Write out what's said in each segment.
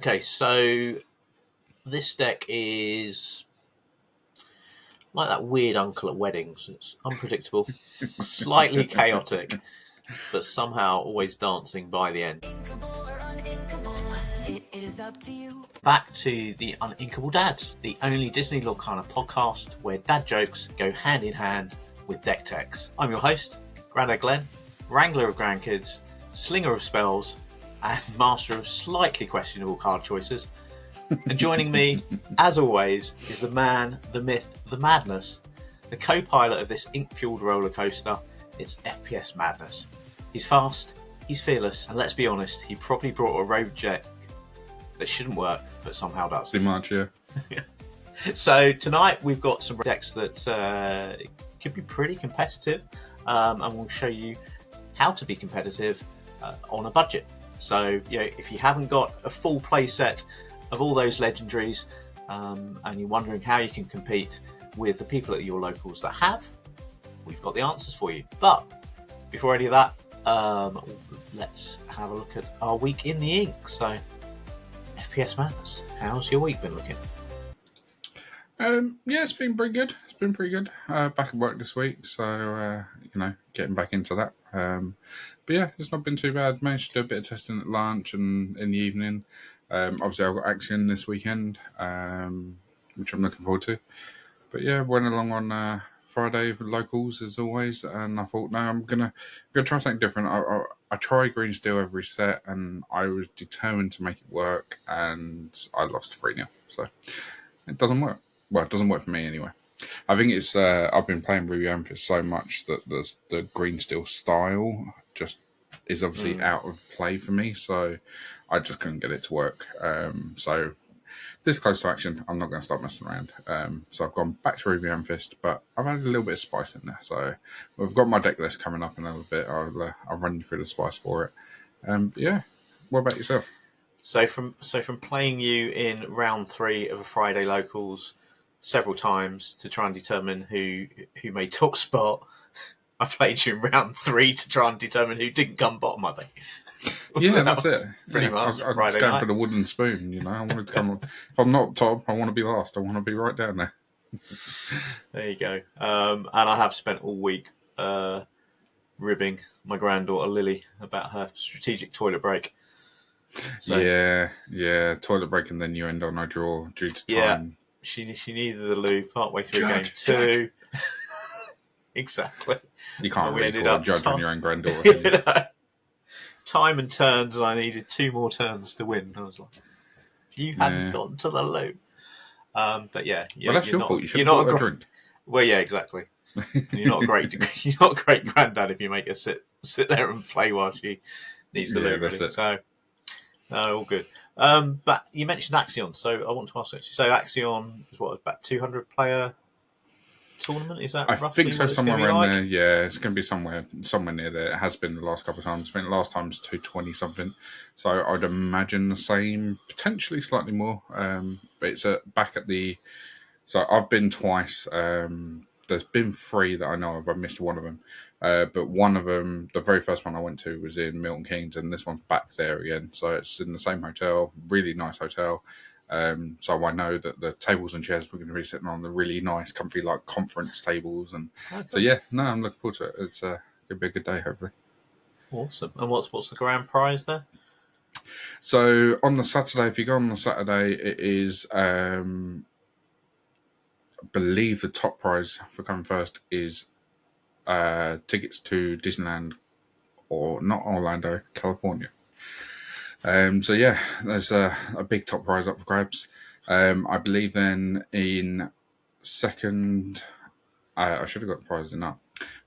Okay, so this deck is like that weird uncle at weddings. It's unpredictable, slightly chaotic, but somehow always dancing by the end. It is up to you. Back to the Uninkable Dads, the only Disney Lorcana podcast where dad jokes go hand in hand with deck techs. I'm your host, Grandad Glenn, wrangler of grandkids, slinger of spells, and master of slightly questionable card choices. And joining me, as always, is the man, the myth, the madness, the co-pilot of this ink-fueled roller coaster. It's FPS Madness. He's fast, he's fearless, and let's be honest, he probably brought a road jet that shouldn't work, but somehow does. Pretty much, yeah. So tonight we've got some decks that could be pretty competitive, and we'll show you how to be competitive on a budget. So, if you haven't got a full play set of all those legendaries, and you're wondering how you can compete with the people at your locals that have, we've got the answers for you. But before any of that, let's have a look at our week in the ink. So, FPS Madness, how's your week been looking? Yeah, it's been pretty good. Back at work this week, so getting back into that. But yeah, it's not been too bad. Managed to do a bit of testing at lunch and in the evening. Obviously, I've got Axion this weekend, which I'm looking forward to. But yeah, went along on Friday for locals as always, and I thought, no, I'm gonna try something different. I try green steel every set, and I was determined to make it work, and I lost 3-0. So it doesn't work. Well, it doesn't work for me anyway. I think it's I've been playing rework so much that the green steel style just is obviously out of play for me, so I just couldn't get it to work. So this close to action, I'm not going to start messing around. So I've gone back to Ruby Amethyst, but I've added a little bit of spice in there. So we've got my deck list coming up in a little bit. I'll run you through the spice for it. Yeah, what about yourself? So from playing you in round 3 of a Friday locals several times to try and determine who made top spot, I played you in round 3 to try and determine who didn't come bottom, I think. Yeah, that's it. Pretty much. I was going night for the wooden spoon, I wanted to come. If I'm not top, I want to be last. I want to be right down there. There you go. And I have spent all week ribbing my granddaughter Lily about her strategic toilet break. So, yeah, toilet break, and then you end on a draw due to time. Yeah, she needed the loo partway through game 2. Exactly. You can't really call a judge on your own granddaughter. Time and turns, and I needed 2 more turns to win. I was like, if you hadn't gotten to the loo. But yeah, well, that's your fault. You should have bought a drink. Well, yeah, exactly. You're not a great granddad if you make her sit there and play while she needs the loo. Really. So, no, all good. But you mentioned Axion, so I want to ask you. So Axion is about 200 player tournament? Is that roughly? I think so, somewhere around there. Yeah, it's going to be somewhere near there. It has been the last couple of times. I think the last time was 220 something. So I'd imagine the same, potentially slightly more. But it's back at the. So I've been twice. There's been 3 that I know of. I've missed one of them. But one of them, the very first one I went to, was in Milton Keynes, and this one's back there again. So it's in the same hotel, really nice hotel. So I know that the tables and chairs we're going to be sitting on the really nice, comfy, like conference tables, and so yeah, no, I'm looking forward to it. It's going to be a good day, hopefully. Awesome. And what's the grand prize there? So on the Saturday, if you go on the Saturday, it is, I believe the top prize for coming first is tickets to Disneyland, or not Orlando, California. So yeah, there's a big top prize up for grabs. I believe then in second, I should have got the prizes in up,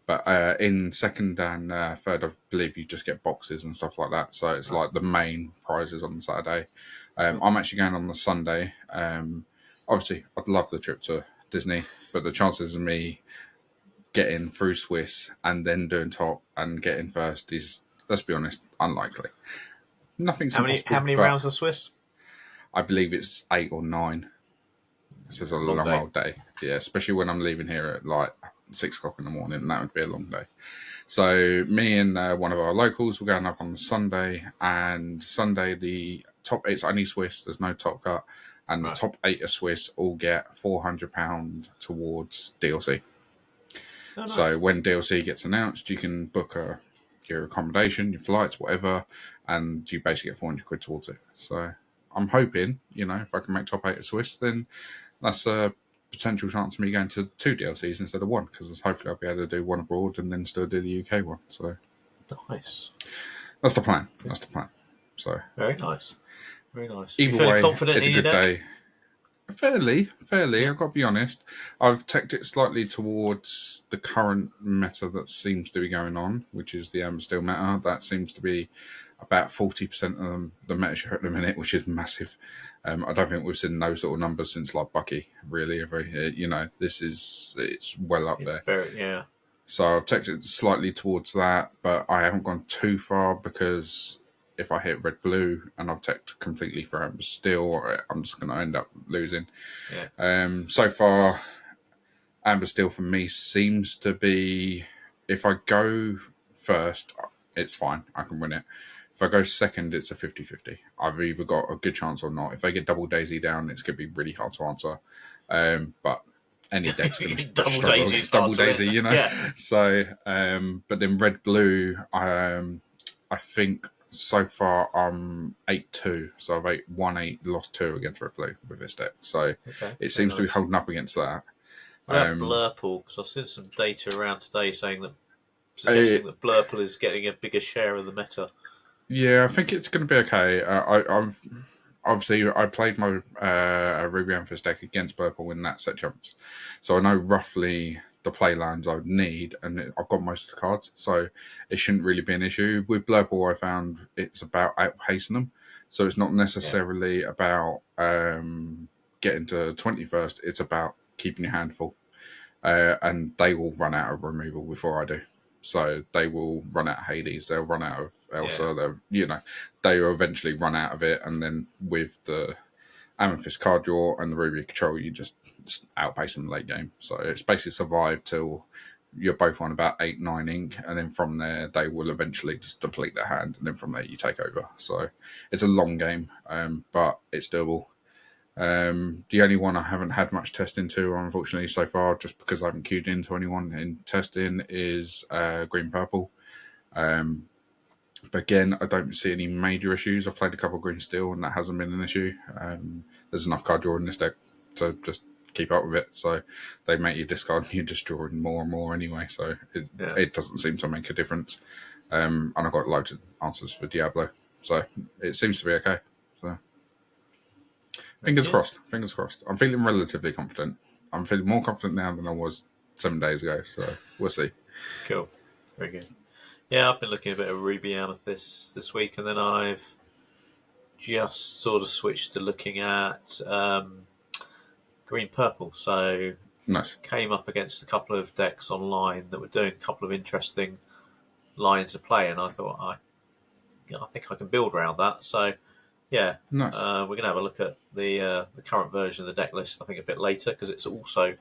but in second and third, I believe you just get boxes and stuff like that. So it's like the main prizes on the Saturday. I'm actually going on the Sunday. Obviously, I'd love the trip to Disney, but the chances of me getting through Swiss and then doing top and getting first is, let's be honest, unlikely. Nothing's How many rounds of Swiss? I believe it's 8 or 9. This is a long old day. Yeah, especially when I'm leaving here at like 6 o'clock in the morning. That would be a long day. So me and one of our locals were going up on the Sunday, and Sunday the top 8's only Swiss. There's no top cut, and the top 8 of Swiss all get £400 towards DLC. Oh, nice. So when DLC gets announced, you can book your accommodation, your flights, whatever, and you basically get £400 towards it. So I'm hoping, if I can make top 8 of Swiss, then that's a potential chance of me going to 2 DLCs instead of 1, because hopefully I'll be able to do 1 abroad and then still do the UK one. So nice. That's the plan. So very nice. Very nice. Either way, confident it's a good day. Fairly. Yeah. I've got to be honest. I've teched it slightly towards the current meta that seems to be going on, which is the Amber Steel meta. That seems to be about 40% of the meta share at the minute, which is massive. I don't think we've seen those sort of numbers since like Bucky, really. It's well up there. Yeah. So I've teched it slightly towards that, but I haven't gone too far because if I hit red-blue and I've teched completely for Amber Steel, I'm just going to end up losing. Yeah. So far, Amber Steel for me seems to be, if I go first, it's fine. I can win it. If I go second, it's a 50-50. I've either got a good chance or not. If I get double daisy down, it's going to be really hard to answer. But any deck's going to double daisy, Yeah. So, but then red-blue, I think so far I'm 8-2. So I've 1-8, lost 2 against red-blue with this deck. So it seems to be holding up against that. Blurple, because I've seen some data around today suggesting that Blurple is getting a bigger share of the meta. Yeah, I think it's going to be okay. Obviously, I played my Ruby Amethyst deck against Blurple in that set jumps, so I know roughly the play lines I would need, and I've got most of the cards, so it shouldn't really be an issue. With Blurple, I found it's about outpacing them, so it's not necessarily about getting to 21st, it's about keeping your hand full, and they will run out of removal before I do. So they will run out of Hades, they'll run out of Elsa, they will eventually run out of it, and then with the Amethyst card draw and the Ruby control, you just outpace them late game. So it's basically survive till you're both on about 8-9 ink, and then from there they will eventually just deplete their hand, and then from there you take over. So it's a long game, but it's doable. The only one I haven't had much testing to, unfortunately, so far, just because I haven't queued into anyone in testing, is green purple. But again, I don't see any major issues. I've played a couple of green steel, and that hasn't been an issue. There's enough card draw in this deck to just keep up with it. So they make you discard, and you're just drawing more and more anyway. So it doesn't seem to make a difference. And I've got loads of answers for Diablo, so it seems to be okay. So. Fingers crossed. I'm feeling relatively confident. I'm feeling more confident now than I was 7 days ago, so we'll see. Cool. Very good. Yeah, I've been looking a bit of Ruby Amethyst this week, and then I've just sort of switched to looking at green purple. So nice. Came up against a couple of decks online that were doing a couple of interesting lines of play, and I thought I think I can build around that. So yeah, nice. We're going to have a look at the current version of the deck list, I think, a bit later, because it's also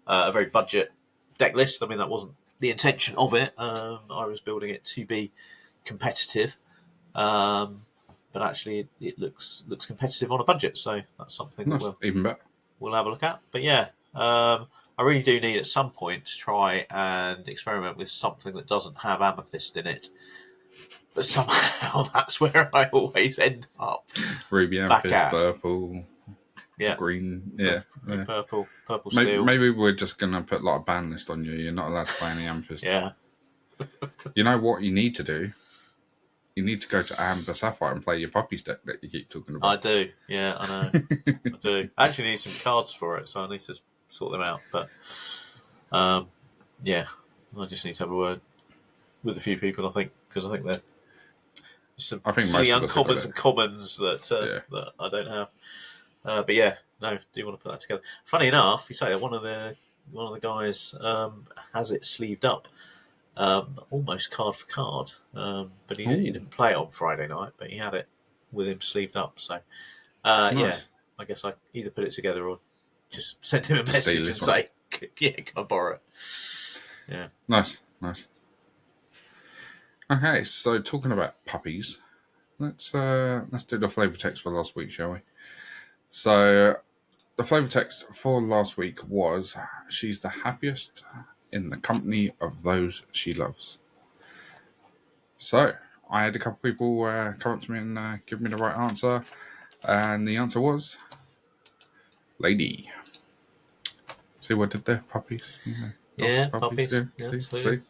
a very budget deck list. I mean, that wasn't the intention of it. I was building it to be competitive, but actually it looks competitive on a budget, so that's something that even better. We'll have a look at. But yeah, I really do need at some point to try and experiment with something that doesn't have Amethyst in it. But somehow that's where I always end up. Ruby, Amethyst, purple, green, green, purple steel. Maybe we're just going to put like a ban list on you. You're not allowed to play any Amethyst. Yeah. You know what you need to do? You need to go to Amber Sapphire and play your Puppies deck that you keep talking about. I do. Yeah, I know. I do. I actually need some cards for it, so I need to sort them out. But yeah, I just need to have a word with a few people, I think, because I think they're some silly uncommons and commons that I don't have. But yeah, no, do want to put that together. Funny enough, you say that one of the guys has it sleeved up, almost card for card. But he didn't play it on Friday night, but he had it with him sleeved up. So nice. Yeah, I guess I either put it together or just send him a message and say, "Yeah, can I borrow it?" Yeah, nice. Okay, so talking about puppies, let's do the flavour text for last week, shall we? So the flavour text for last week was, "She's the happiest in the company of those she loves." So I had a couple people come up to me and give me the right answer, and the answer was Lady. See what I did there? Puppies. Puppies. Yeah, Yeah, see? absolutely.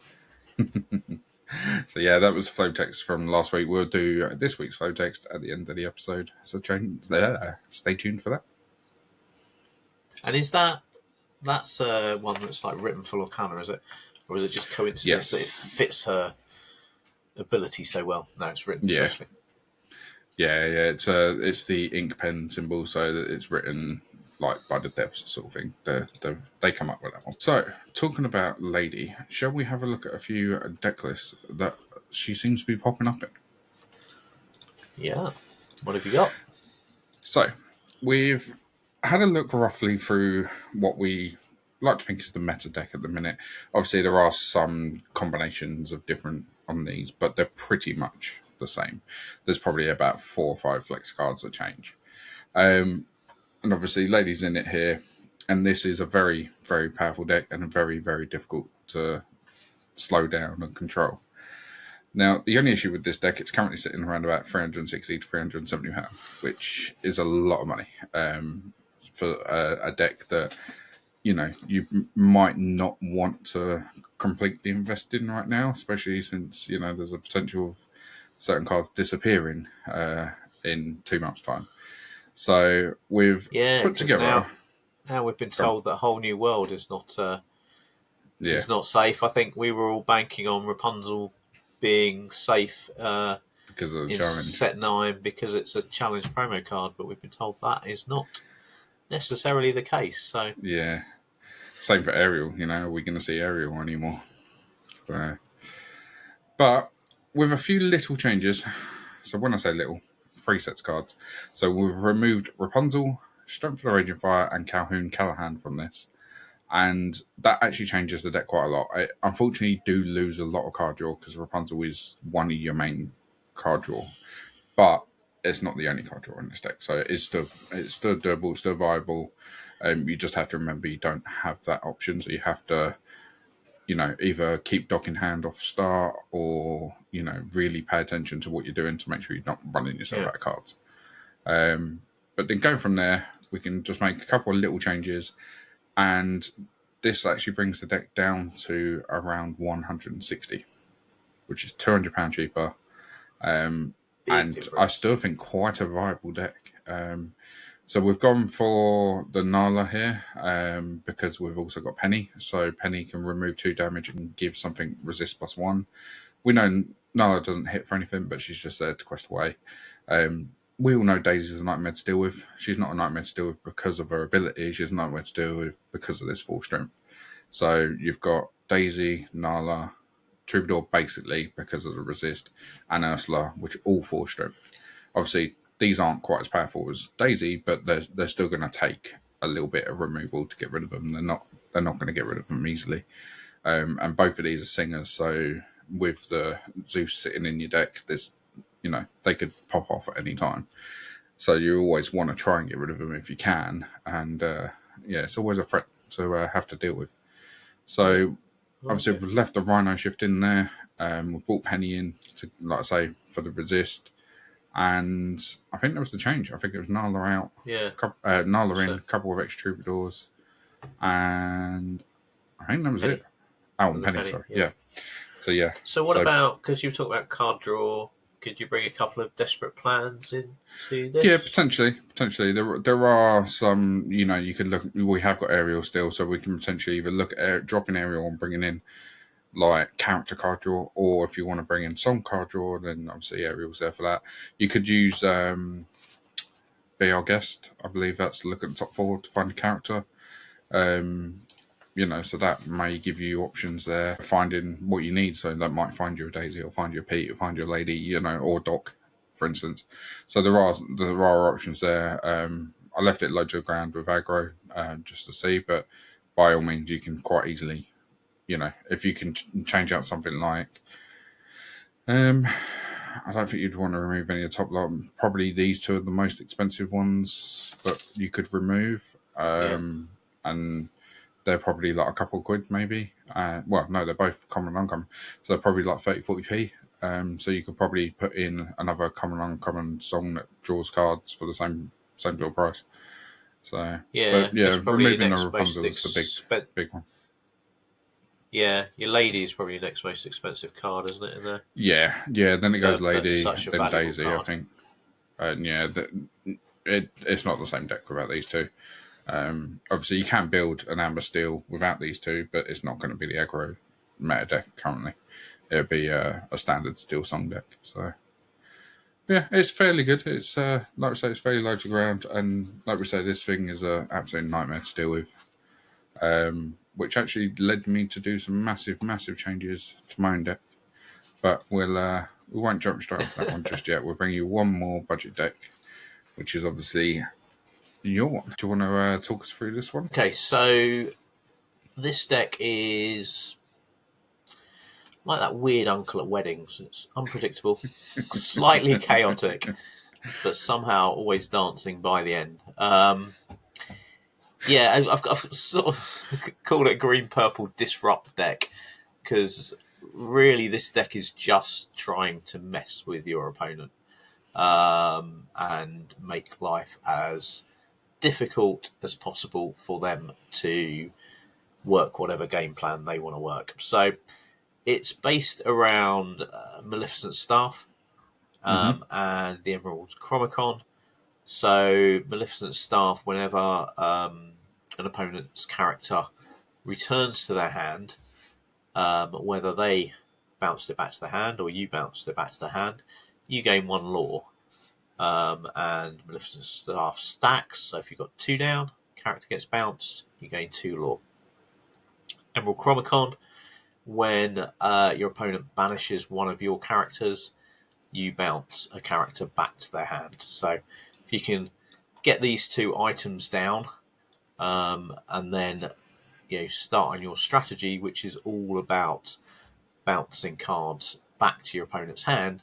So yeah, that was the flow text from last week. We'll do this week's flow text at the end of the episode. So stay tuned for that. And that's one that's like written for Lorcana, is it? Or is it just coincidence that it fits her ability so well? No, it's written specially. Yeah. It's the ink pen symbol, so that it's written like by the devs sort of thing. They come up with that one. So, talking about Lady, shall we have a look at a few deck lists that she seems to be popping up in? Yeah. What have you got? So, we've had a look roughly through what we like to think is the meta deck at the minute. Obviously, there are some combinations of different on these, but they're pretty much the same. There's probably about 4 or 5 flex cards that change. And obviously, Lady's in it here. And this is a very, very powerful deck and very, very difficult to slow down and control. Now, the only issue with this deck, it's currently sitting around about 360 to 370 pounds, which is a lot of money for a deck that, you know, you might not want to completely invest in right now, especially since, you know, there's a potential of certain cards disappearing in 2 months' time. So we've put together. Now we've been told that Whole New World is not safe. I think we were all banking on Rapunzel being safe because of the in challenge. set 9 because it's a challenge promo card, but we've been told that is not necessarily the case. So yeah, same for Ariel. You know, are we going to see Ariel anymore? But with a few little changes. So when I say little, 3 sets of cards. So we've removed Rapunzel, Strength of the Raging Fire, and Calhoun Callahan from this. And that actually changes the deck quite a lot. I unfortunately do lose a lot of card draw because Rapunzel is one of your main card draw. But it's not the only card draw in this deck. So it's still doable, still viable. You just have to remember you don't have that option. So you have to, you know, either keep dock in hand off start or, you know, really pay attention to what you're doing to make sure you're not running yourself out of cards. But then going from there, we can just make a couple of little changes. And this actually brings the deck down to around 160, which is £200 cheaper. And difference. I still think quite a viable deck. So we've gone for the Nala here because we've also got Penny. So Penny can remove 2 damage and give something resist +1. We know Nala doesn't hit for anything, but she's just there to quest away. We all know Daisy's a nightmare to deal with. She's not a nightmare to deal with because of her ability. She's a nightmare to deal with because of this 4 strength. So you've got Daisy, Nala, Troubadour basically because of the resist, and Ursula, which are all 4 strength. Obviously, these aren't quite as powerful as Daisy, but they're still going to take a little bit of removal to get rid of them. They're not going to get rid of them easily. And both of these are singers, so with the Zeus sitting in your deck, there's, you know, they could pop off at any time. So you always want to try and get rid of them if you can. And it's always a threat to have to deal with. So obviously we've left the Rhino shift in there. We've brought Penny in to, like I say, for the resist. And I think that was the change. I think it was Nala out. Yeah. Nala in, a couple of extra Troubadours. And I think that was it. Oh, and Penny, sorry. Yeah. So, yeah. So what about, because you talk about card draw, could you bring a couple of desperate plans into this? Yeah, potentially. There are some, you know, you could look, we have got Ariel still, so we can potentially either look at dropping Ariel and bringing in like character card draw, or if you want to bring in some card draw, then obviously Ariel's there for that. You could use Be Our Guest. I believe that's look at the top 4 to find a character. You know, so that may give you options there, finding what you need. So that might find you a Daisy, or find you a Pete, or find you a Lady, you know, or Doc, for instance. So there are options there. I left it low to the ground with aggro just to see, but by all means, you can quite easily, you know, if you can change out something like, I don't think you'd want to remove any of the top lot. Probably these two are the most expensive ones that you could remove. And they're probably like a couple of quid, maybe. Well, no, they're both common and uncommon. So they're probably like 30-40p. So you could probably put in another common and uncommon song that draws cards for the same little price. So, but it's yeah, probably your removing the next most Rapunzel is the big one. Yeah, your lady is probably your next most expensive card, isn't it? In there. Yeah. Then it goes But Lady, such a then valuable Daisy, I card. think. And it's not the same deck without these two. Obviously, you can build an Amber Steel without these two, but it's not going to be the aggro meta deck currently. It'll be a standard Steel Song deck. So, yeah, it's fairly good. It's like we say, it's fairly low to ground, and like we say, this thing is an absolute nightmare to deal with. Which actually led me to do some massive changes to my own deck. But we won't jump straight off that one just yet. We'll bring you one more budget deck, which is obviously your one. Do you want to talk us through this one? Okay, so this deck is like that weird uncle at weddings. It's unpredictable, slightly chaotic, but somehow always dancing by the end. I've sort of called it a green-purple disrupt deck because really this deck is just trying to mess with your opponent and make life as difficult as possible for them to work whatever game plan they want to work. So it's based around Maleficent Staff and the Emerald Chromicon. So Maleficent Staff, whenever an opponent's character returns to their hand, whether they bounced it back to the hand or you bounced it back to the hand, you gain one lore. And Maleficent Staff stacks, so if you've got 2 down, character gets bounced, you gain 2 lore. Emerald Chromicon, when your opponent banishes one of your characters, you bounce a character back to their hand. So if you can get these 2 items down, and then start on your strategy, which is all about bouncing cards back to your opponent's hand,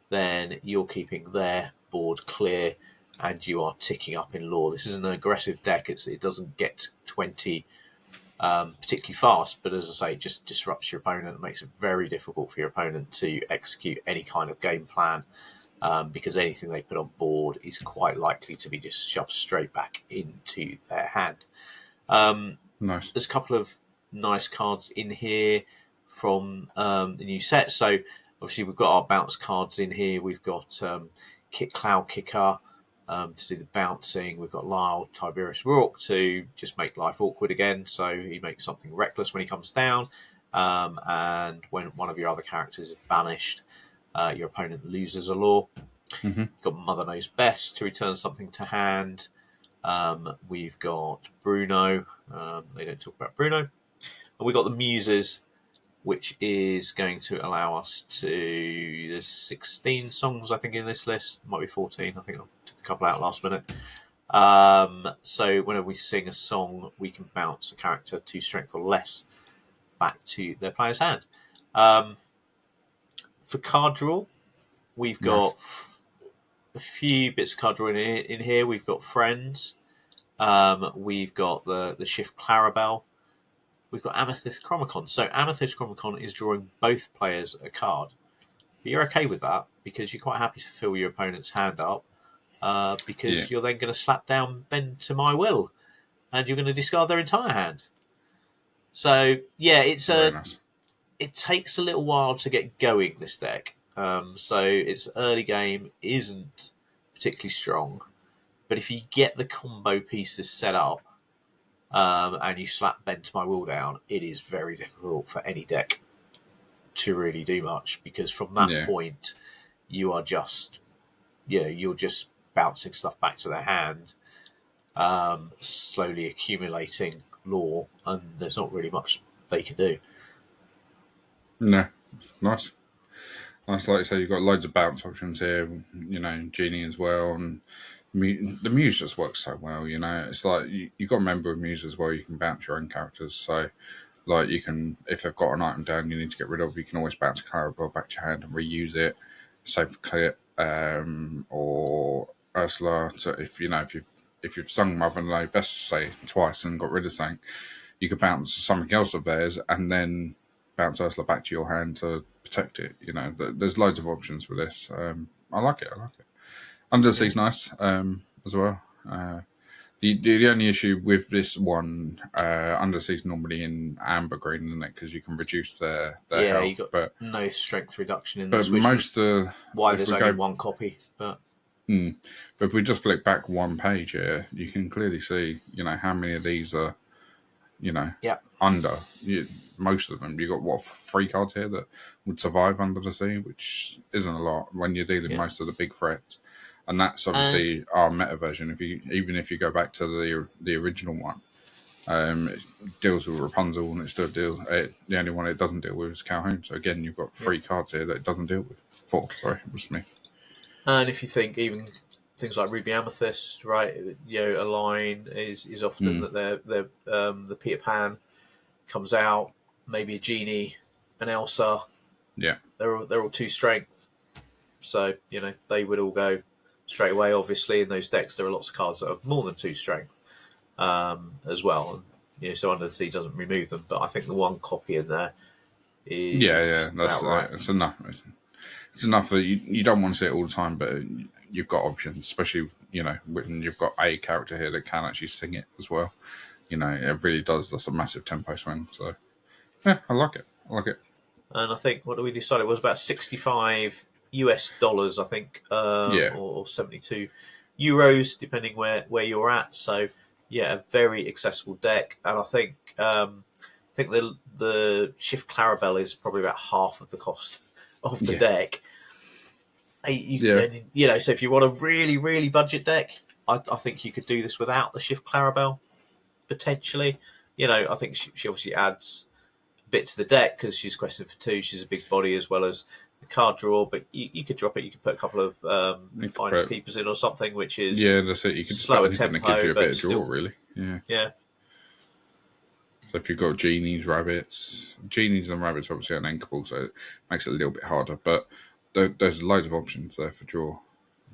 then you're keeping their board clear and you are ticking up in lore. This is an aggressive deck. It doesn't get 20 particularly fast, but as I say, it just disrupts your opponent and makes it very difficult for your opponent to execute any kind of game plan, because anything they put on board is quite likely to be just shoved straight back into their hand. Nice. There's a couple of nice cards in here from the new set. So obviously we've got our bounce cards in here. We've got Cloud Kicker to do the bouncing. We've got Lyle Tiberius Rourke to just make life awkward again. So he makes something reckless when he comes down. And when one of your other characters is banished, your opponent loses a lore. Got Mother Knows Best to return something to hand. We've got Bruno. They don't talk about Bruno. And we've got the Muses, which is going to allow us to... There's 16 songs, I think, in this list. It might be 14. I think I took a couple out last minute. So whenever we sing a song, we can bounce a character 2 strength or less back to their player's hand. For card draw, we've got a few bits of card draw in here. We've got Friends. We've got the Shift Clarabelle. We've got Amethyst Chromicon. So Amethyst Chromicon is drawing both players a card. But you're okay with that because you're quite happy to fill your opponent's hand up, because you're then going to slap down Bend to My Will and you're going to discard their entire hand. So yeah, it takes a little while to get going, this deck. So its early game isn't particularly strong. But if you get the combo pieces set up, and you slap Bend to My Will down, it is very difficult for any deck to really do much, because from that point you are just you're just bouncing stuff back to their hand, slowly accumulating lore, and there's not really much they can do. No, nice. Like you say, you've got loads of bounce options here. Genie as well, and the Muse just works so well. It's like you've got to remember with Muse as well. You can bounce your own characters, so you can, if they've got an item down you need to get rid of, you can always bounce a Clarabelle back to your hand and reuse it. same for Clit, or Ursula. So if you've sung Mother No Best, say, twice and got rid of something, you could bounce something else of theirs and then bounce Ursula back to your hand to protect it. There's loads of options with this. I like it. Under the Sea's nice as well. The only issue with this one, Under the Sea's normally in amber green, isn't it? Because you can reduce their health. You got but no strength reduction in but this, which most is why there's only one copy. But if we just flick back one page here, you can clearly see, how many of these are, under. Most of them. You got 3 cards here that would survive Under the Sea, which isn't a lot when you're dealing most of the big threats. And that's obviously our meta version. Even if you go back to the original one, it deals with Rapunzel, and it still deals. The only one it doesn't deal with is Calhoun. So again, you've got 3 cards here that it doesn't deal with. 4, sorry, it was me. And if you think even things like Ruby Amethyst, right? A line is often that they're the Peter Pan comes out, maybe a Genie, an Elsa. Yeah, they're all 2 strength, so they would all go straight away. Obviously, in those decks, there are lots of cards that are more than 2 strength as well. And, so Under the Sea doesn't remove them, but I think the 1 copy in there is that's right. It's enough. It's enough that you don't want to see it all the time, but you've got options, especially when you've got a character here that can actually sing it as well. It really does. That's a massive tempo swing. So yeah, I like it. And I think what we decided was about $65 US, I think, or 72 euros, depending where you're at. So yeah, a very accessible deck, and I think the Shift Clarabelle is probably about half of the cost of the deck. So if you want a really, really budget deck, I think you could do this without the Shift Clarabelle, potentially. I think she obviously adds a bit to the deck because she's quested for 2. She's a big body as well as the card draw, but you could drop it. You could put a couple of Finders Keepers in or something, which is that's it. You could slower just put anything tempo, that gives you a bit of draw, still, really. Yeah. So if you've got genies and rabbits, obviously uninkable, so it makes it a little bit harder. But there's loads of options there for draw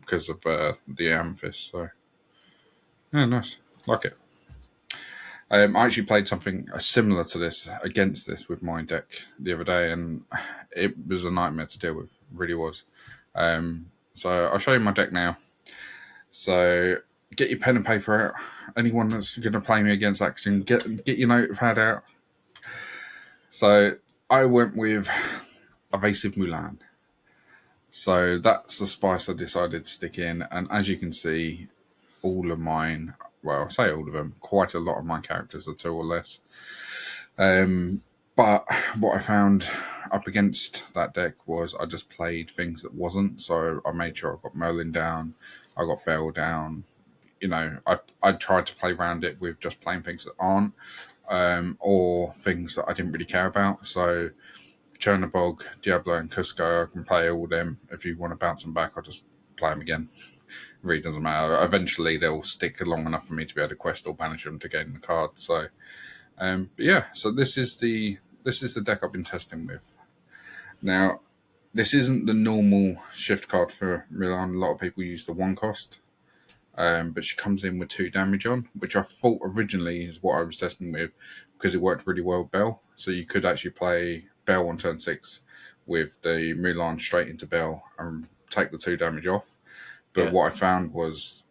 because of the amethyst. So yeah, nice, like it. I actually played something similar to this against this with my deck the other day, and it was a nightmare to deal with. It really was. So I'll show you my deck now. So get your pen and paper out. Anyone that's going to play me against Axion, get your notepad out. So I went with Evasive Mulan. So that's the spice I decided to stick in. And as you can see, all of mine, well, I say all of them, quite a lot of my characters are 2 or less. But what I found up against that deck was I just played things that wasn't. So I made sure I got Merlin down, I got Belle down. I tried to play around it with just playing things that aren't, or things that I didn't really care about. So Chernobog, Diablo, and Cusco, I can play all them. If you want to bounce them back, I'll just play them again. It really doesn't matter. Eventually, they'll stick long enough for me to be able to quest or banish them to gain the card. So, but yeah. So this is the deck I've been testing with. Now, this isn't the normal shift card for Mulan. A lot of people use the 1 cost. But she comes in with 2 damage on, which I thought originally is what I was testing with because it worked really well with Belle. So you could actually play Belle on turn 6 with the Mulan straight into Belle and take the 2 damage off. But what I found was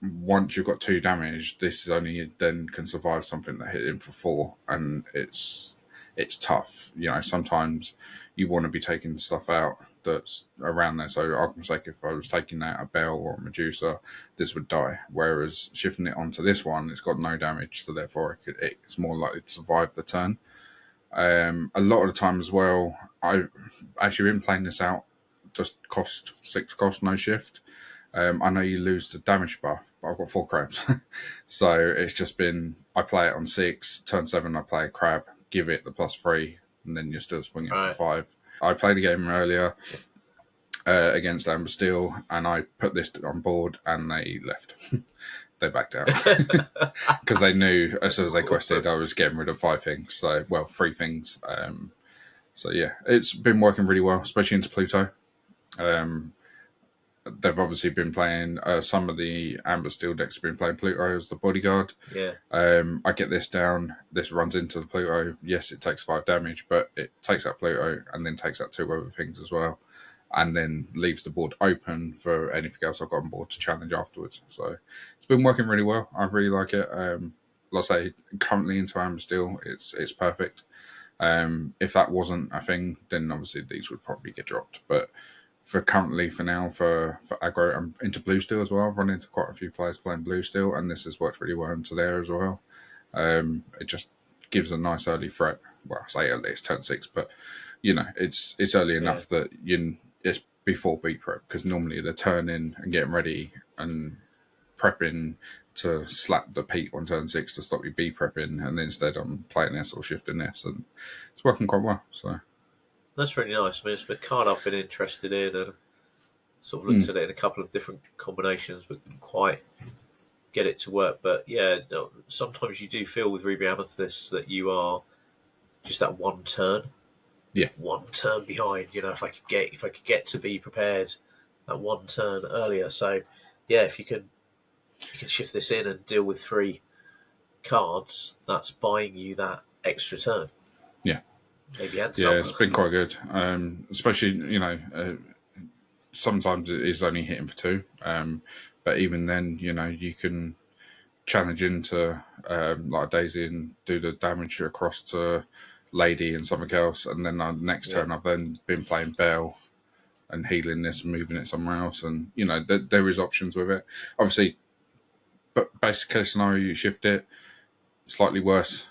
once you've got 2 damage, this is only then can survive something that hit him for 4, and it's tough. Sometimes you want to be taking stuff out that's around there. So argument's sake, if I was taking out a Belle or a Medusa, this would die. Whereas shifting it onto this one, it's got no damage, so therefore it's more likely to survive the turn. A lot of the time as well, I've actually been playing this out just 6 cost, no shift. I know you lose the damage buff, but I've got 4 crabs. So it's just been, I play it on 6, turn 7 I play a crab, give it the +3, and then you're still swinging for 5. I played a game earlier against Amber Steel, and I put this on board, and they left. They backed out. Because they knew as soon as they quested, I was getting rid of 5 things. So, 3 things. So yeah, it's been working really well, especially into Pluto. Um, they've obviously been playing some of the Amber Steel decks have been playing Pluto as the bodyguard. Yeah. I get this down. This runs into the Pluto. Yes, it takes 5 damage, but it takes out Pluto and then takes out 2 other things as well, and then leaves the board open for anything else I've got on board to challenge afterwards. So it's been working really well. I really like it. Like I say, currently into Amber Steel, it's perfect. If that wasn't a thing, then obviously these would probably get dropped. But for now, for aggro, I'm into blue steel as well. I've run into quite a few players playing blue steel, and this has worked really well into there as well. It just gives a nice early threat. Well, I say early, it's turn 6, but it's early enough that it's before beat prep, because normally they're turning and getting ready and prepping to slap the peat on turn 6 to stop you beat prepping, and instead I'm playing this or shifting this, and it's working quite well. So that's really nice. I mean, it's a card I've been interested in, and sort of looked at it in a couple of different combinations, but couldn't quite get it to work. But yeah, no, sometimes you do feel with Ruby Amethyst that you are just that one turn behind. If I could get to be prepared that one turn earlier. So yeah, if you can shift this in and deal with 3 cards, that's buying you that extra turn. yeah, maybe add yeah, it's been quite good. Especially sometimes it is only hitting for 2, but even then, you can challenge into like Daisy and do the damage across to Lady and something else, and then next turn I've then been playing Belle and healing this and moving it somewhere else, and there is options with it. Obviously, but basic case scenario, you shift it. Slightly worse,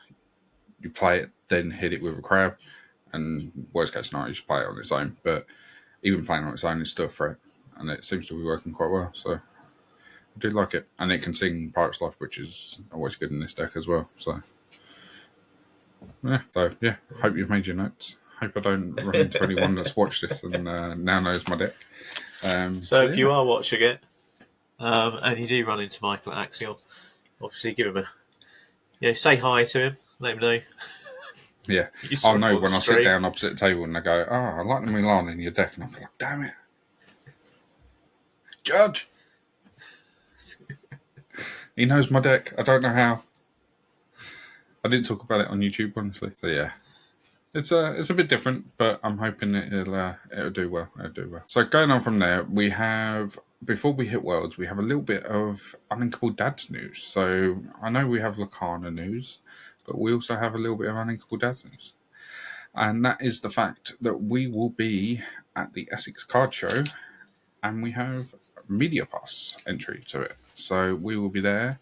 you play it, then hit it with a crab, and worst case scenario, you just play it on its own. But even playing on its own is still a threat, and it seems to be working quite well. So I do like it, and it can sing Pirate's Life, which is always good in this deck as well. So yeah, hope you've made your notes. Hope I don't run into anyone that's watched this and now knows my deck. So if you are watching it, and you do run into Michael at Axion, obviously give him say hi to him, let him know. Yeah, I'll know when I sit down opposite the table and I go, I like the Milan in your deck, and I'm like, damn it, Judge. He knows my deck. I don't know how. I didn't talk about it on YouTube, honestly. So yeah, it's a bit different, but I'm hoping it'll do well. It'll do well. So going on from there, we have, before we hit Worlds, we have a little bit of Uninkable Dads news. So I know we have Lorcana news, but we also have a little bit of Uninkable Dads news, and that is the fact that we will be at the Essex Card Show, and we have Media Pass entry to it. So we will be there,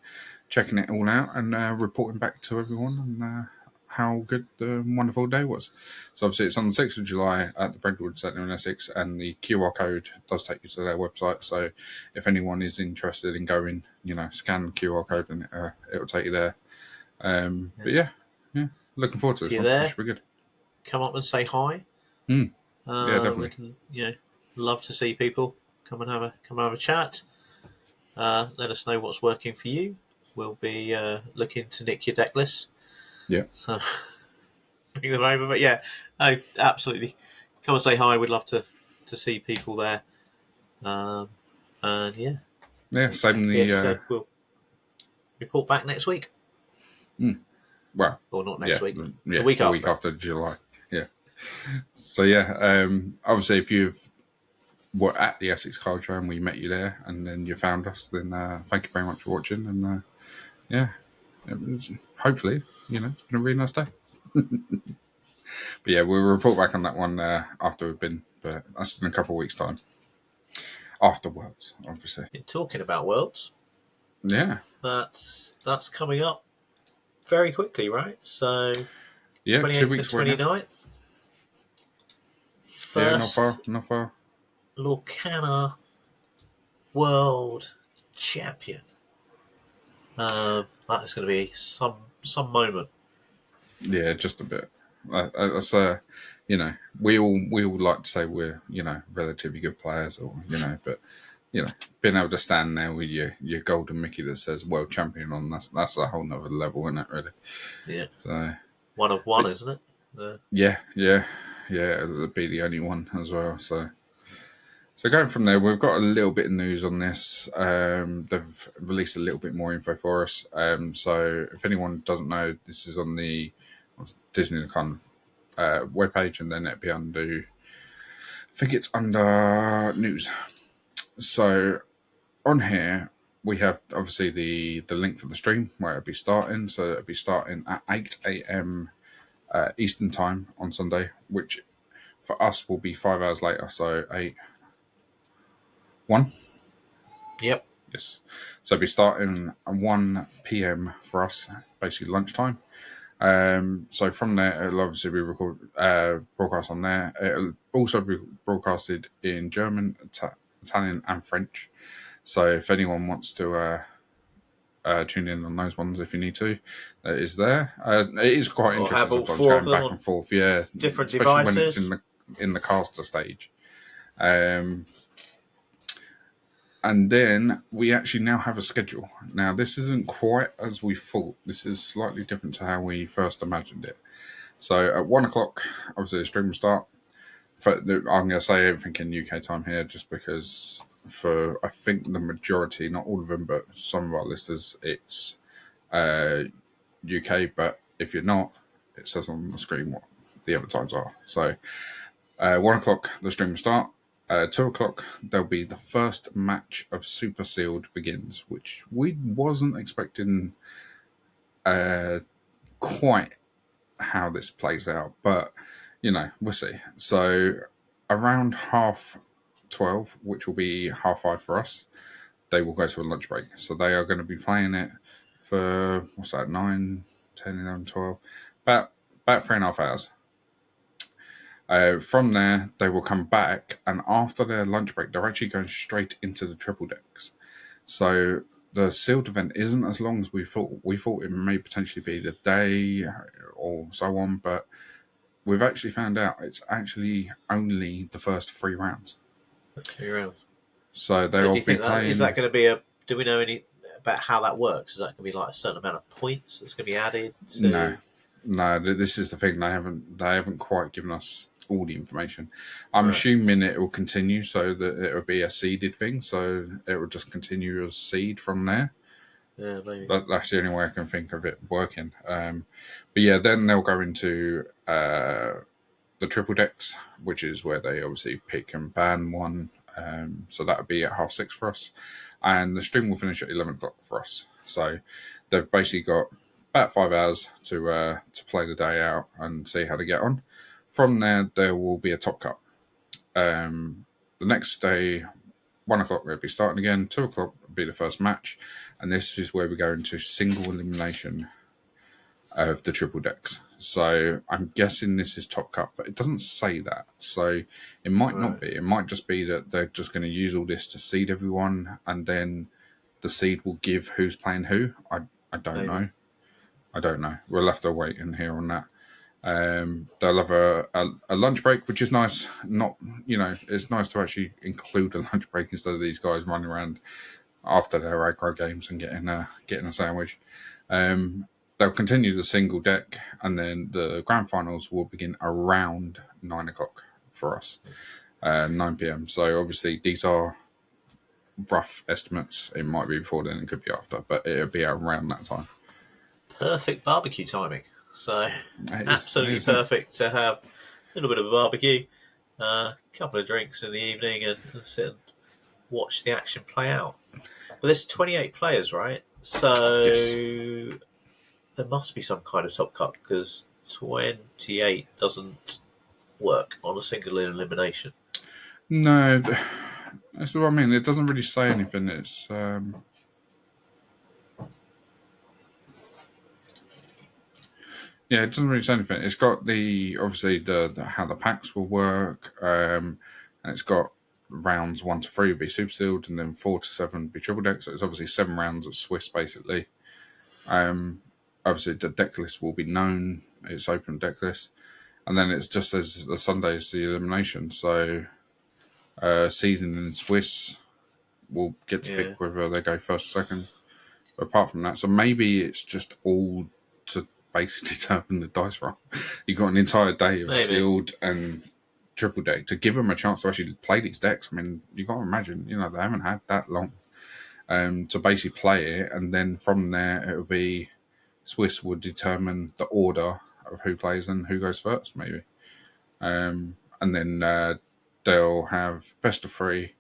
checking it all out and reporting back to everyone on how good the wonderful day was. So obviously it's on the 6th of July at the Brentwood Centre in Essex, and the QR code does take you to their website. So if anyone is interested in going, scan the QR code and it'll take you there. But yeah, looking forward to this. If you're one. there, It should be good. Come up and say hi. Yeah, definitely. Love to see people. Come and have a chat. Let us know what's working for you. We'll be looking to nick your deck list. Yeah. So bring them over. But yeah, absolutely. Come and say hi. We'd love to see people there. And yeah. Yeah, same we'll report back next week. Well, or not next week. Yeah, the week after July. Yeah. So yeah, obviously if you've were at the Essex Card Show and we met you there, and then you found us, then thank you very much for watching, and it was, hopefully it's been a really nice day. But yeah, we'll report back on that one after we've been, but that's in a couple of weeks' time. After Worlds, obviously. Talking about Worlds, yeah, that's coming up very quickly, right? So yeah, 2 weeks, 29th. First, not far. Lorcana World Champion. That is going to be some moment. Yeah, just a bit. That's we all like to say we're relatively good players, or but being able to stand there with your golden Mickey that says world champion on, that's a whole nother level, isn't it? Really. Yeah. So one of one, isn't it? Yeah. It'll be the only one as well. So So going from there, we've got a little bit of news on this. They've released a little bit more info for us. So if anyone doesn't know, this is on the Disney Lorcana webpage, and then it'd be under, I think it's under news. So on here, we have obviously the link for the stream where it'll be starting. So it'll be starting at 8 a.m. Eastern time on Sunday, which for us will be 5 hours later. So 1. Yep. Yes. So it'll be starting at 1 p.m. for us, basically lunchtime. So from there, it'll obviously be broadcast on there. It'll also be broadcasted in German, Italian, and French. So if anyone wants to tune in on those ones, if you need to, it is there. It is quite Or interesting have all sometimes four of going them back on and forth. Yeah, different especially devices. when it's in the caster stage. And then we actually now have a schedule. Now, this isn't quite as we thought. This is slightly different to how we first imagined it. So at 1 o'clock, obviously the stream will start. I'm going to say everything in UK time here just because for, I think, the majority, not all of them, but some of our listeners, it's UK. But if you're not, it says on the screen what the other times are. So 1 o'clock, the stream will start. 2 o'clock, there'll be the first match of Super Sealed begins, which we wasn't expecting quite how this plays out, but we'll see. So around 12:30, which will be 5:30 for us, they will go to a lunch break. So they are going to be playing it for 9, 10, 11, 12, about 3.5 hours. From there, they will come back, and after their lunch break, they're actually going straight into the triple decks. So the sealed event isn't as long as we thought. We thought it may potentially be the day or so on, but we've actually found out it's actually only the first 3 rounds. 3 rounds. So they'll be playing. Is that going to be a? Do we know any about how that works? Is that going to be like a certain amount of points that's going to be added? No. This is the thing. They haven't quite given us all the information. I'm assuming it will continue, so that it will be a seeded thing. So it will just continue as seed from there. Yeah, maybe. That's the only way I can think of it working. But yeah, then they'll go into the triple decks, which is where they obviously pick and ban one. So that'll be at 6:30 for us, and the stream will finish at 11 o'clock for us. So they've basically got about 5 hours to play the day out and see how they get on. From there will be a top cup. The next day, 1 o'clock, we'll be starting again. 2 o'clock will be the first match, and this is where we go into single elimination of the triple decks. So I'm guessing this is top cup, but it doesn't say that. So it might not be. It might just be that they're just going to use all this to seed everyone, and then the seed will give who's playing who. I don't know. I don't know. We'll have to wait and hear on that. They'll have a lunch break, which is nice. It's nice to actually include a lunch break instead of these guys running around after their aggro games and getting a sandwich. They'll continue the single deck, and then the grand finals will begin around 9 o'clock for us, 9 p.m. So obviously these are rough estimates. It might be before then, it could be after, but it'll be around that time. Perfect barbecue timing. So absolutely perfect to have a little bit of a barbecue, a couple of drinks in the evening, and sit and watch the action play out. But there's 28 players, right? So yes. There must be some kind of top cut, because 28 doesn't work on a single elimination. No, that's what I mean. It doesn't really say anything. It's yeah, it doesn't really say anything. It's got obviously the how the packs will work, and it's got rounds 1 to 3 will be super sealed, and then 4 to 7 will be triple deck. So it's obviously 7 rounds of Swiss basically. Obviously the deck list will be known. It's open deck list, and then it's just as the Sunday's the elimination. So seeding in Swiss will get to pick whether they go first or second. But apart from that, so maybe it's just all to basically determine the dice roll. You've got an entire day of sealed and triple deck to give them a chance to actually play these decks. I mean, you got to imagine, they haven't had that long to basically play it, and then from there it'll be Swiss would determine the order of who plays and who goes first, maybe, and then they'll have best of 3,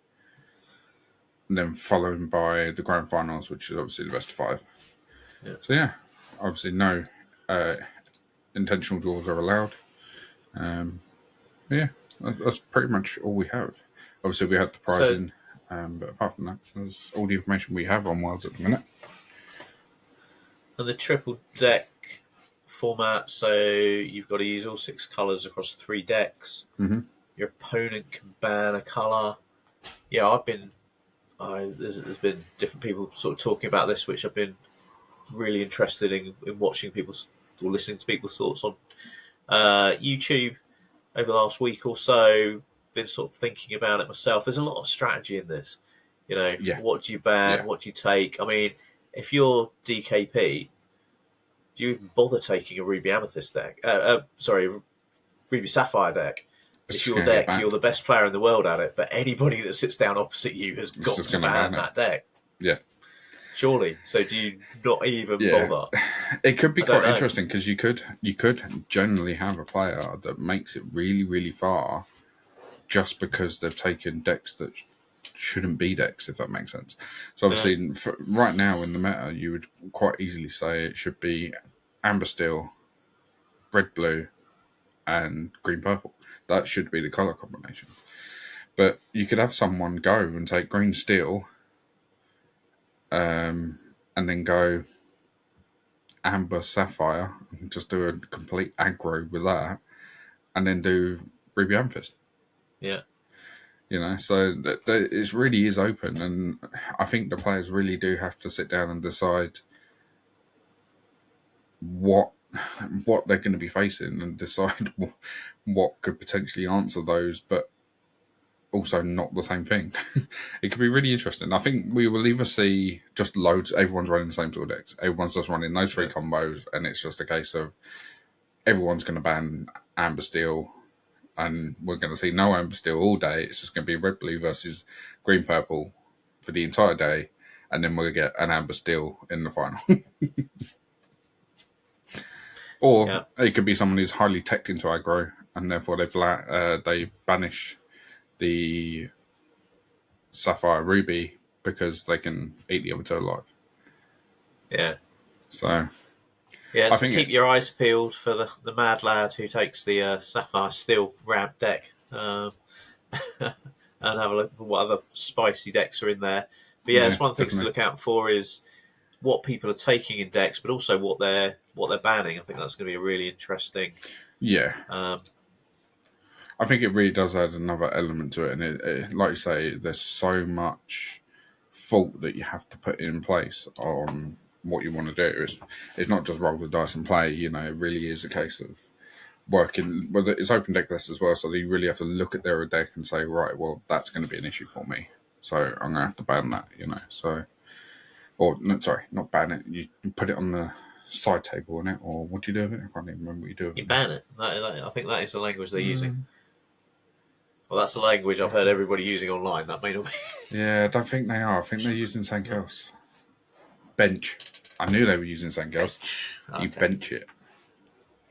and then followed by the grand finals, which is obviously the best of 5. Yeah. So yeah, obviously no intentional draws are allowed. Yeah, that's pretty much all we have. Obviously, we had the pricing, but apart from that, that's all the information we have on Wilds at the minute. And the triple deck format, so you've got to use all 6 colours across 3 decks. Mm-hmm. Your opponent can ban a colour. Yeah, there's been different people sort of talking about this, which I've been really interested in watching people's or listening to people's thoughts on YouTube over the last week or so. Been sort of thinking about it myself. There's a lot of strategy in this. What do you ban? What do you take? I mean, if you're DKP, do you even bother taking a Ruby Amethyst deck? Ruby Sapphire deck. It's your deck. You're the best player in the world at it, but anybody that sits down opposite you has got to ban that deck. Yeah. Surely. So do you not even bother? It could be quite interesting because you could generally have a player that makes it really, really far just because they've taken decks that shouldn't be decks, if that makes sense. So obviously, right now in the meta, you would quite easily say it should be amber steel, red blue, and green purple. That should be the colour combination. But you could have someone go and take green steel, and then go amber sapphire and just do a complete aggro with that, and then do Ruby Amethyst. Yeah. So it really is open, and I think the players really do have to sit down and decide what they're going to be facing and decide what could potentially answer those, but also not the same thing. It could be really interesting. I think we will either see just loads, everyone's running the same sort of decks, everyone's just running those 3 combos, and it's just a case of everyone's going to ban amber steel, and we're going to see no amber steel all day. It's just going to be red blue versus green purple for the entire day, and then we'll get an amber steel in the final. Or it could be someone who's highly teched into aggro, and therefore they banish the Sapphire Ruby because they can eat the other 2 alive. Yeah. So I think keep your eyes peeled for the mad lad who takes the Sapphire Steel ramp deck, and have a look for what other spicy decks are in there. But it's one of the things to look out for is what people are taking in decks, but also what they're banning. I think that's going to be a really interesting. Yeah. I think it really does add another element to it, and it like you say, there's so much thought that you have to put in place on what you want to do. It's not just roll the dice and play. It really is a case of working. Well, it's open deck lists as well, so you really have to look at their deck and say, right, well, that's going to be an issue for me, so I'm going to have to ban that. So, or no, sorry, not ban it. You put it on the side table on it, or what do you do with it? I can't even remember what you do with it. You ban it. I think that is the language they're using. Well, that's the language I've heard everybody using online. That may not be. Yeah, I don't think they are. I think they're using something else. Bench. I knew they were using something else. Okay. You bench it.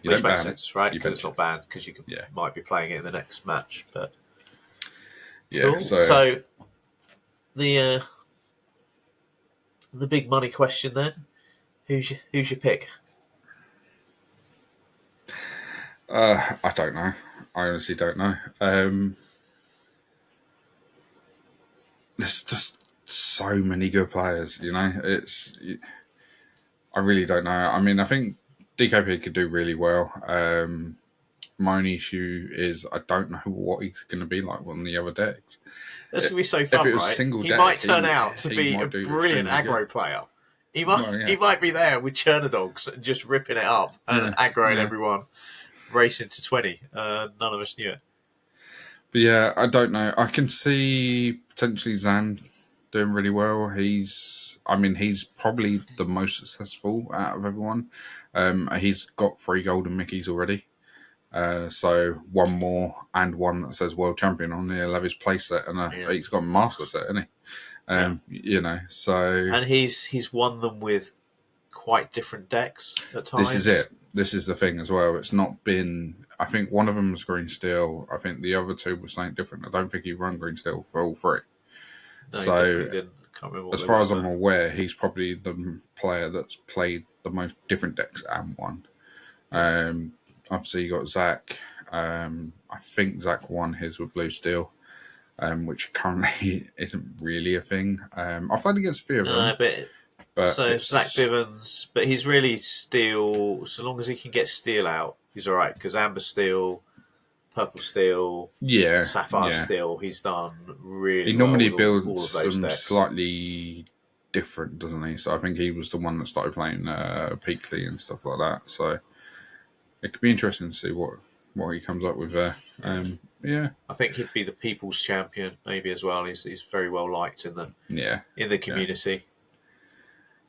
Which makes sense, right? Because it's not banned, because you might be playing it in the next match. But cool. So the big money question then: who's your pick? I don't know. I honestly don't know. There's just so many good players, I really don't know. I mean, I think DKP could do really well. My only issue is I don't know what he's going to be like on the other decks. This will be so fun, right? He might turn out to be a brilliant aggro player. He might be there with Chernodogs and just ripping it up and aggroing everyone, racing to 20. None of us knew it. But yeah, I don't know. I can see potentially Zan doing really well. He's probably the most successful out of everyone. He's got 3 golden Mickeys already. So one more and one that says world champion on there. He'll have his play set, and he's got a master set, isn't he? You know, so and he's won them with quite different decks at times. this is it. This is the thing as well. It's not been. I think one of them was green steel. I think the other two were something different. I don't think he run green steel for all three. No, so, he definitely didn't. Can't remember what as they far were, as I'm aware, he's probably the player that's played the most different decks and won. Obviously, you got Zach. I think Zach won his with blue steel, which currently isn't really a thing. I've played against a few of them. But so Zach Bivens, but he's really steel. So long as he can get steel out, he's all right. Because amber steel, purple steel, sapphire steel, he's done really. He normally well builds all of those some decks. slightly different, doesn't he? So I think he was the one that started playing Peakley and stuff like that. So it could be interesting to see what he comes up with there. I think he'd be the people's champion maybe as well. He's very well liked in the community. Yeah.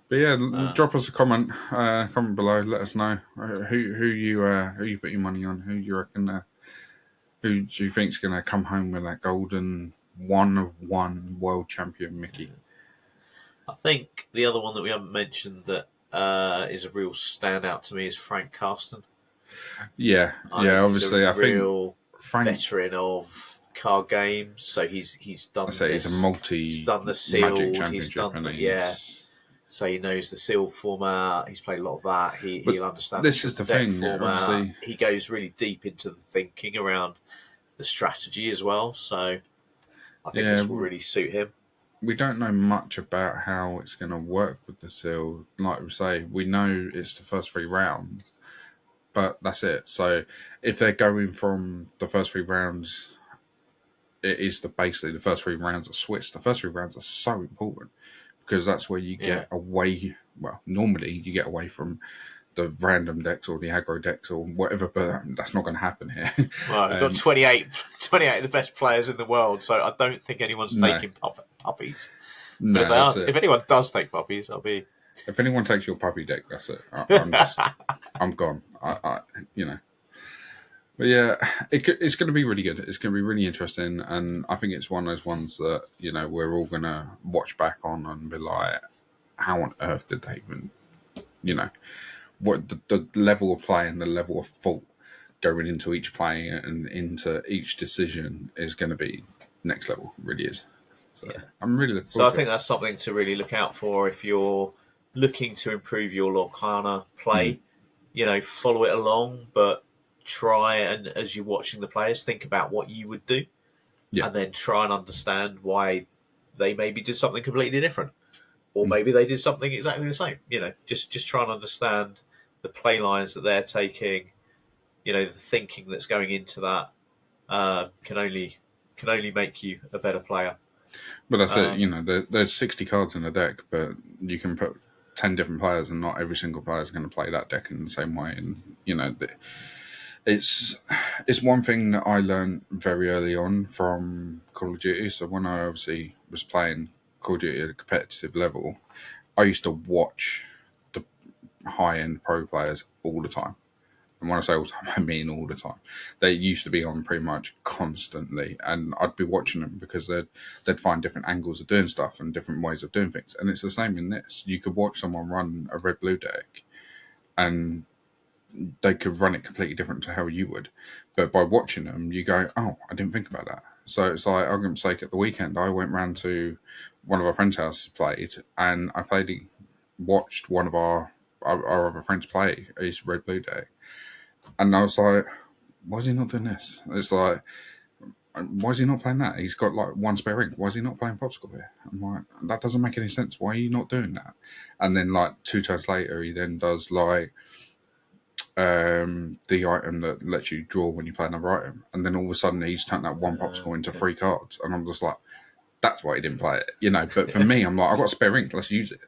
But drop us a comment below. Let us know who you put your money on. Who you reckon? Who do you think's going to come home with that golden 1 of 1 world champion Mickey? I think the other one that we haven't mentioned that is a real standout to me is Frank Carsten. Yeah. Obviously, I think Frank, veteran of card games, so he's done. He's a he's done the sealed. He's done so he knows the sealed format. He's played a lot of that. He'll understand. This is the thing. Format. Obviously, he goes really deep into the thinking around the strategy as well. So I think this will really suit him. We don't know much about how it's going to work with the seal. Like we say, we know it's the first 3 rounds, but that's it. So if they're going from the first 3 rounds, it is basically the first 3 rounds are switched. The first 3 rounds are so important because that's where you get away. Well, normally you get away from the random decks or the aggro decks or whatever, but that's not going to happen here. Well, we've got 28 of the best players in the world, so I don't think anyone's taking puppies. No, but if anyone does take puppies, I'll be... If anyone takes your puppy deck, that's it. I'm gone. But yeah, it's going to be really good. It's going to be really interesting, and I think it's one of those ones that we're all going to watch back on and be like, how on earth did they even, what the level of play and the level of thought going into each play and into each decision is going to be next level. It really is. So I'm really looking forward to it. I think that's something to really look out for if you're looking to improve your Lorcana play. Follow it along, but try and as you're watching the players, think about what you would do, and then try and understand why they maybe did something completely different, or maybe they did something exactly the same. Just try and understand the play lines that they're taking. The thinking that's going into that can only make you a better player. But that's it. There's 60 cards in the deck, but you can put 10 different players, and not every single player is going to play that deck in the same way. And it's one thing that I learned very early on from Call of Duty. So when I obviously was playing Call of Duty at a competitive level, I used to watch the high-end pro players all the time. And when I say all the time, I mean all the time. They used to be on pretty much constantly, and I'd be watching them because they'd find different angles of doing stuff and different ways of doing things. And it's the same in this. You could watch someone run a red-blue deck, and they could run it completely different to how you would. But by watching them, you go, oh, I didn't think about that. So it's like, argument's sake, at the weekend, I went round to one of our friends' houses, played, and I watched one of our other friends play his red-blue deck. And I was like, why is he not doing this? It's like, why is he not playing that? He's got like 1 spare ink. Why is he not playing Popsicle here? I'm like, that doesn't make any sense. Why are you not doing that? And then like 2 turns later, he then does like the item that lets you draw when you play another item. And then all of a sudden he's turned that 1 Popsicle into 3 cards. And I'm just like, that's why he didn't play it, But for me, I'm like, I've got spare ink, let's use it.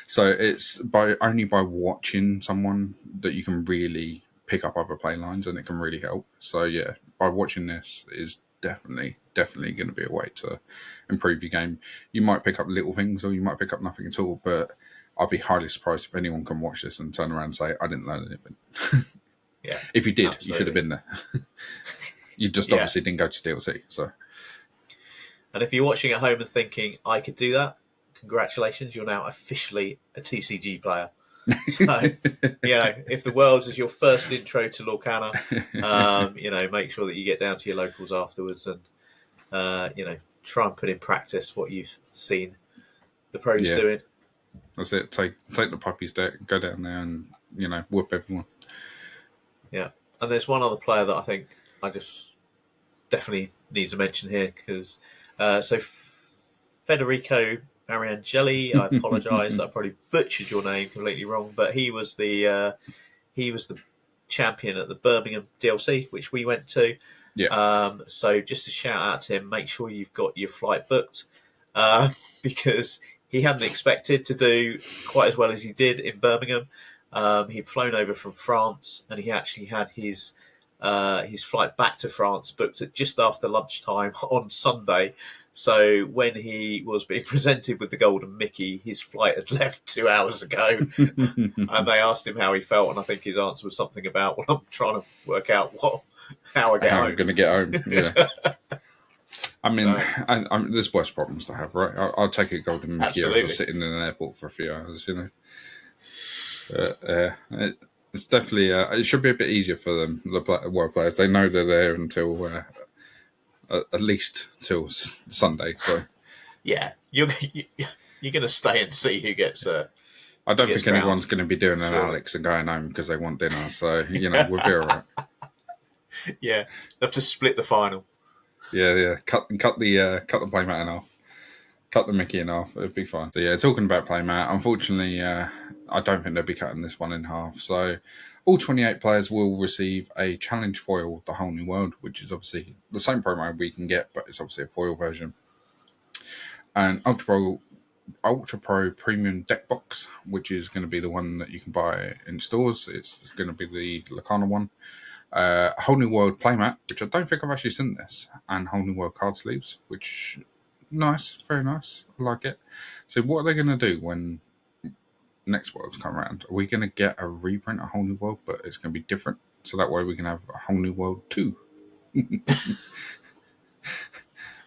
So it's only by watching someone that you can really pick up other play lines, and it can really help. So yeah, by watching this is definitely going to be a way to improve your game. You might pick up little things, or you might pick up nothing at all, but I'll be highly surprised if anyone can watch this and turn around and say, I didn't learn anything. Yeah. If you did, Absolutely. you should have been there. You just obviously didn't go to DLC. So, and if you're watching at home and thinking I could do that, congratulations, you're now officially a TCG player. So, if the Worlds is your first intro to Lorcana, make sure that you get down to your locals afterwards and, try and put in practice what you've seen the pros doing. That's it. Take the puppies deck, go down there and, whoop everyone. Yeah. And there's one other player that I think I just definitely needs to mention here because, Federico Mariangeli, I apologise that I probably butchered your name completely wrong, but he was the champion at the Birmingham DLC, which we went to. Yeah. So just a shout out to him, make sure you've got your flight booked because he hadn't expected to do quite as well as he did in Birmingham. He'd flown over from France and he actually had his flight back to France booked at just after lunchtime on Sunday. So when he was being presented with the Golden Mickey, his flight had left 2 hours ago. And they asked him how he felt, and I think his answer was something about, well, I'm trying to work out how I get home. I'm going to get home, yeah. I mean, there's worse problems to have, right? I'll take a Golden Mickey over sitting in an airport for a few hours, It's definitely, it should be a bit easier for them, the world players. They know they're there until, at least till Sunday, so. Yeah, you're going to stay and see who gets... I don't think anyone's going to be doing an Alex and going home because they want dinner, so, we'll be all right. Yeah, they have to split the final. Yeah. Cut the playmat in half. Cut the Mickey in half. It'd be fine. So talking about playmat, unfortunately, I don't think they'll be cutting this one in half. So all 28 players will receive a challenge foil, The Whole New World, which is obviously the same promo we can get, but it's obviously a foil version. And Ultra Pro Premium Deck Box, which is going to be the one that you can buy in stores. It's going to be the Lorcana one. Whole New World playmat, which I don't think I've actually seen this, and Whole New World card sleeves, which nice, very nice. I like it. So what are they going to do when next Worlds come around? Are we going to get a reprint of Whole New World, but it's going to be different? So that way we can have a Whole New World 2.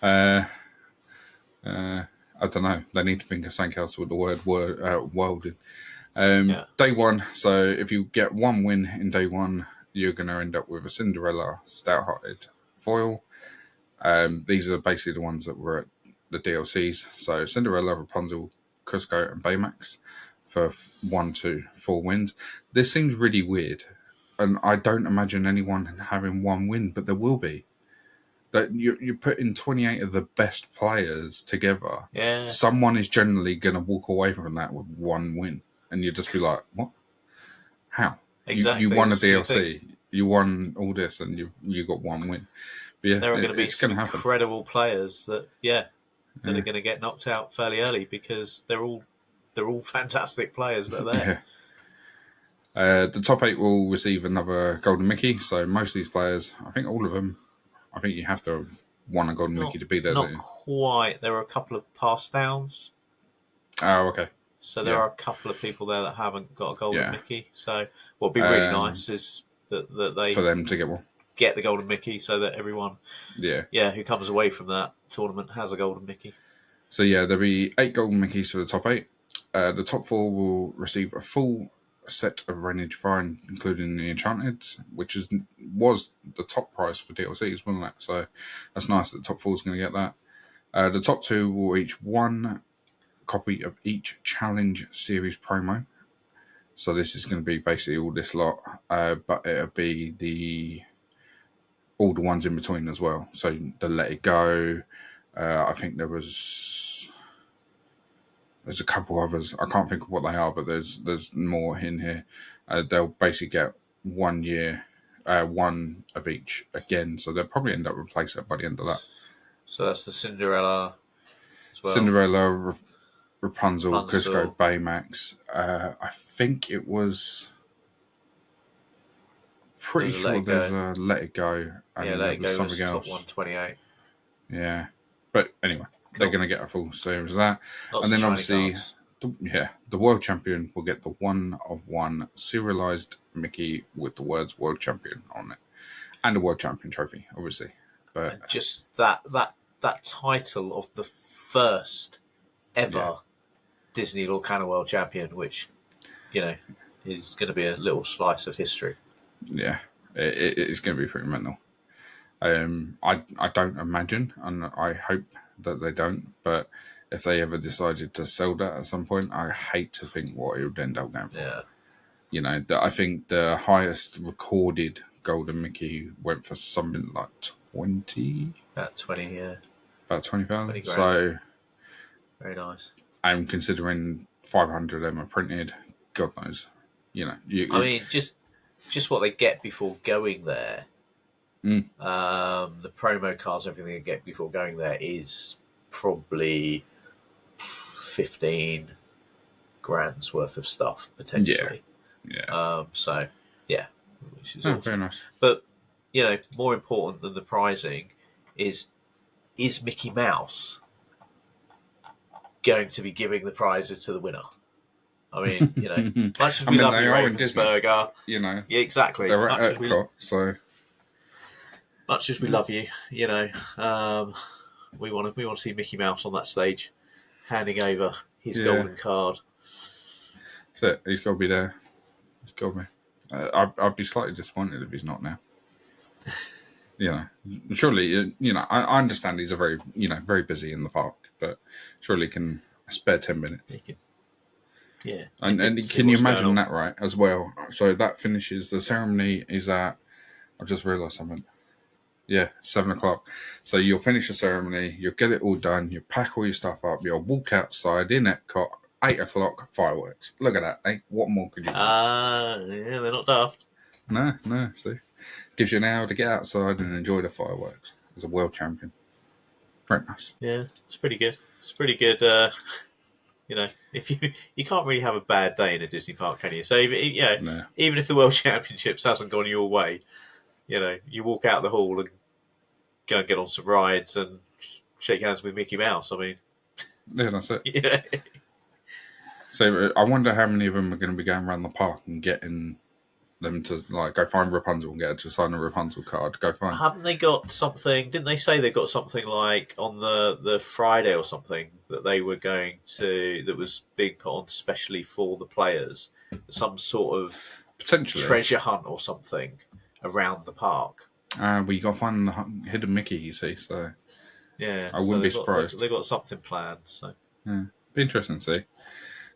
I don't know. They need to think of something else with the word world in. Day one. So if you get one win in day one, you're going to end up with a Cinderella Stout-Hearted foil. These are basically the ones that were at the DLCs. So Cinderella, Rapunzel, Cusco, and Baymax for 1 to 4 wins. This seems really weird, and I don't imagine anyone having one win, but there will be. That you're putting 28 of the best players together. Yeah. Someone is generally going to walk away from that with one win, and you just be like, what? How? Exactly. You won a DLC. You won all this, and you got one win. But yeah, there are going to be some incredible players that are going to get knocked out fairly early because they're all fantastic players that are there. Yeah. The top 8 will receive another Golden Mickey. So most of these players, I think all of them, I think you have to have won a Golden Mickey to be there. Not quite. There are a couple of pass downs. Oh, okay. So there are a couple of people there that haven't got a Golden Mickey. So what would be really nice is that they... For them to get one. Get the Golden Mickey so that everyone who comes away from that tournament has a Golden Mickey. So there'll be 8 Golden Mickeys for the top 8. The top 4 will receive a full set of Rainage Fire, including the Enchanted, which was the top price for DLCs, wasn't it? So that's nice that the top 4 is going to get that. The top 2 will each 1 copy of each Challenge Series promo. So this is going to be basically all this lot, but it'll be all the ones in between as well. So the Let It Go, I think there's a couple others. I can't think of what they are, but there's more in here. They'll basically get 1 year, 1 of each again. So they'll probably end up replacing it by the end of that. So that's the Cinderella as well. Cinderella, Rapunzel, Cusco, Baymax. I think it was... Pretty sure there's a Let It Go. And Let It Go something was else. Top 128. Yeah. But anyway, they're going to get a full series of that. Lots and then of obviously cards. the world champion will get the 1 of 1 serialized Mickey with the words world champion on it, and a world champion trophy, obviously. But And just that title of the first ever Disney Lorcana world champion, which is going to be a little slice of history. Yeah, it's going to be pretty mental. I don't imagine, and I hope that they don't, but if they ever decided to sell that at some point, I hate to think what it would end up going for. Yeah. I think the highest recorded Golden Mickey went for something like 20. About 20, yeah. About 20,000. So, very nice. I'm considering 500 of them are printed. God knows. I mean, just what they get before going there. The promo cards, everything they get before going there is probably 15 grand's worth of stuff potentially. Yeah. So yeah, which is awesome. Very nice. But more important than the prizing is Mickey Mouse going to be giving the prizes to the winner? I mean, much as we love you, Ravensburger, yeah, exactly. They're at Epcot, so much as we love you, we want to see Mickey Mouse on that stage, handing over his golden card. That's it. He's got to be there. He's got to be. I'd be slightly disappointed if he's not now. Surely, I understand he's a very, very busy in the park, but surely he can spare 10 minutes. Yeah. And can you imagine that, right, as well? So that finishes, the ceremony is at, I've just realised something. Yeah, 7 o'clock. So you'll finish the ceremony, you'll get it all done, you pack all your stuff up, you'll walk outside in Epcot, 8 o'clock, fireworks. Look at that, eh? What more could you do? Yeah, they're not daft. No, see? Gives you an hour to get outside and enjoy the fireworks as a world champion. Very nice. Yeah, it's pretty good. It's pretty good. If you can't really have a bad day in a Disney park, can you? So even if the World Championships hasn't gone your way, you walk out the hall and go and get on some rides and shake hands with Mickey Mouse. I mean, yeah, that's it. So I wonder how many of them are going to be going around the park and getting them to go find Rapunzel and get her to sign a Rapunzel card. Go find. Haven't they got something? Didn't they say they got something like on the Friday or something that they were going to, that was being put on specially for the players? Some sort of potentially treasure hunt or something around the park. Well, you got to find the hidden Mickey, you see. So yeah, I wouldn't be surprised. They got something planned. So be interesting to see.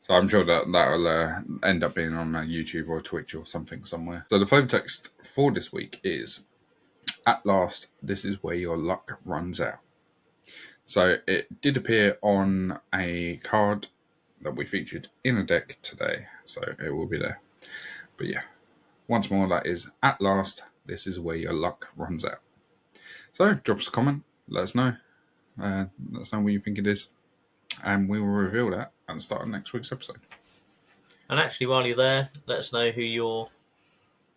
So I'm sure that'll end up being on YouTube or Twitch or something somewhere. So the flavor text for this week is, "At last, this is where your luck runs out." So it did appear on a card that we featured in a deck today. So it will be there. But yeah, once more, that is, "At last, this is where your luck runs out." So drop us a comment. Let us know. Let us know what you think it is. And we will reveal that at the start of next week's episode. And actually, while you're there, let us know who you're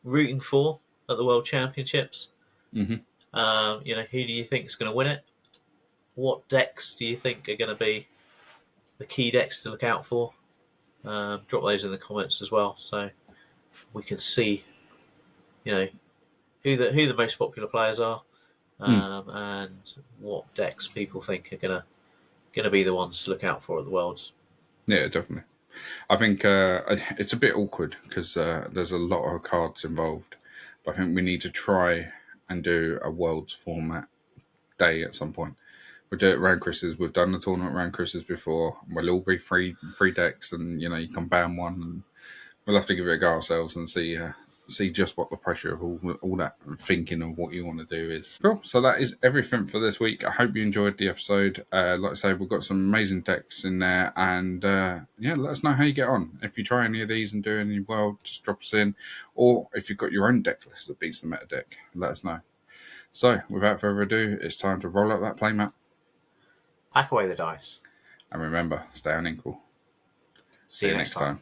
rooting for at the World Championships. Mm-hmm. Who do you think is going to win it? What decks do you think are going to be the key decks to look out for? Drop those in the comments as well, so we can see, who the most popular players are, and what decks people think are going to be the ones to look out for at the Worlds. Yeah, definitely. I think it's a bit awkward because there's a lot of cards involved, but I think we need to try and do a Worlds format day at some point. We'll do it around Chris's. We've done the tournament around Chris's before. We'll all be free decks, and you can ban one, and we'll have to give it a go ourselves and see just what the pressure of all that thinking of what you want to do is. Cool. So that is everything for this week. I hope you enjoyed the episode. Like I say, we've got some amazing decks in there, and let us know how you get on. If you try any of these and do any well, just drop us in, or if you've got your own deck list that beats the meta deck, let us know. So without further ado, it's time to roll out that playmat. Pack away the dice. And remember, stay uninkable. See you next time.